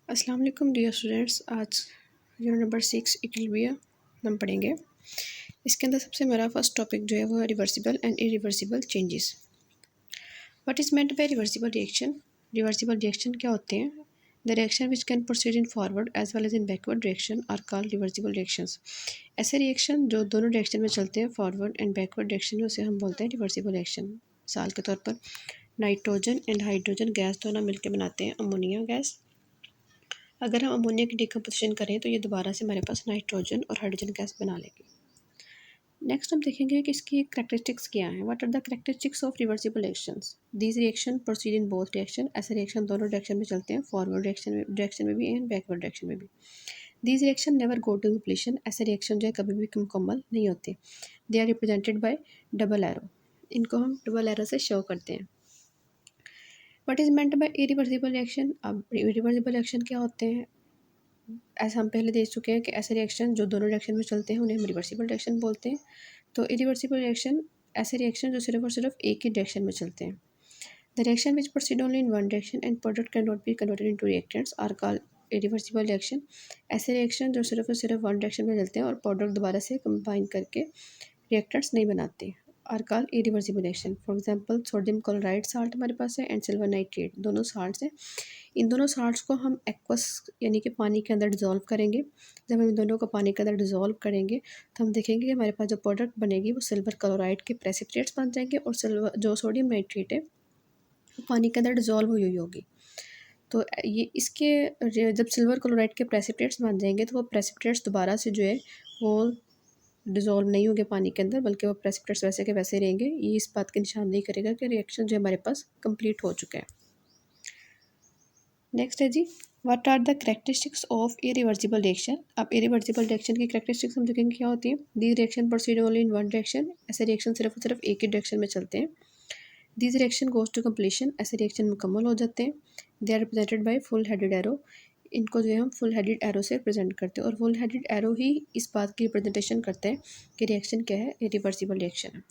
अस्सलाम वालेकुम dear students. आज यूनिट नंबर 6 इक्विलिब्रियम हम पढ़ेंगे। इसके अंदर सबसे मेरा फर्स्ट टॉपिक जो है वो है reversible and irreversible changes. What is meant by reversible reaction? Reversible reaction क्या होते हैं? The reaction which can proceed in forward as well as in backward direction are called reversible reactions. ऐसे reaction जो दोनों डायरेक्शन में चलते हैं, forward and backward direction में, उसे हम बोलते हैं रिवर्सिबल रिएक्शन। मिसाल के तौर पर नाइट्रोजन एंड हाइड्रोजन गैस दोनों मिलकर बनाते हैं अमोनिया गैस। अगर हम अमोनिया की डिकम्पोजिशन करें तो ये दोबारा से हमारे पास नाइट्रोजन और हाइड्रोजन गैस बना लेगी। नेक्स्ट हम देखेंगे कि इसकी करेक्टरिस्टिक्स क्या हैं। What are the characteristics of reversible reactions? These reaction proceed in both direction. ऐसे रिएक्शन दोनों डायरेक्शन में चलते हैं, फॉरवर्ड डायरेक्शन में भी एंड बैकवर्ड डायरेक्शन में भी। These reaction never go to completion. ऐसे रिएक्शन जो है कभी भी मुकम्मल नहीं होते। They are represented by double arrow. इनको हम डबल एरो से शो करते हैं। What is meant by irreversible reaction? अब इरिवर्सिबल रिएक्शन क्या होते हैं? ऐसा हम पहले देख चुके हैं कि ऐसे रिएक्शन जो दोनों डायरेक्शन में चलते हैं उन्हें हम रिवर्सिबल रिएक्शन बोलते हैं। तो इरिवर्सिबल रिएक्शन ऐसे रिएक्शन जो सिर्फ और सिर्फ एक ही डायरेक्शन में चलते हैं। The reaction which proceed only in one direction and product can not be converted into reactants are called irreversible reaction. ऐसे रिएक्शन जो सिर्फ और सिर्फ वन डायरेक्शन में चलते हैं और प्रोडक्ट दोबारा से कंबाइन करके रिएक्टेंट्स नहीं बनाते, are called irreversible reaction. For example sodium chloride salt हमारे पास है एंड सिल्वर नाइट्रेट, दोनों साल्ट्स हैं। इन दोनों साल्ट्स को हम एक्वस यानी कि पानी के अंदर डिज़ोल्व करेंगे। जब हम इन दोनों को पानी के अंदर डिज़ोल्व करेंगे तो हम देखेंगे कि हमारे पास जो प्रोडक्ट बनेगी वो सिल्वर क्लोराइड के प्रेसिपिटेट्स बन जाएंगे और सिल्वर जो सोडियम नाइट्रेट है वो पानी के अंदर डिज़ोल्व हुई हुई होगी। तो ये इसके जब सिल्वर क्लोराइड के प्रेसिपिटेट्स बन जाएंगे तो वो प्रेसिपिटेट्स दोबारा से जो है वो डिज़ोल्व नहीं होंगे पानी के अंदर, बल्कि वो प्रेसिपिटेट्स वैसे के वैसे रहेंगे। ये इस बात की निशानदेही करेगा कि रिएक्शन जो हमारे पास कंप्लीट हो चुका है। नेक्स्ट है जी, what are the characteristics of irreversible reaction? अब इरिवर्सिबल रिएक्शन की करेक्टरिस्टिक्स हम देखेंगे क्या होती है। These reaction proceed only in one direction. ऐसे रिएक्शन सिर्फ और सिर्फ एक ही डायरेक्शन में चलते हैं। These reaction goes to completion. ऐसे रिएक्शन मुकम्मल हो जाते हैं। They are represented by full headed arrow. इनको जो है हम फुल हेडेड एरो से रिप्रेजेंट करते हैं और फुल हेडेड एरो ही इस बात की रिप्रेजेंटेशन करते हैं कि रिएक्शन क्या है, इरिवर्सिबल रिएक्शन है।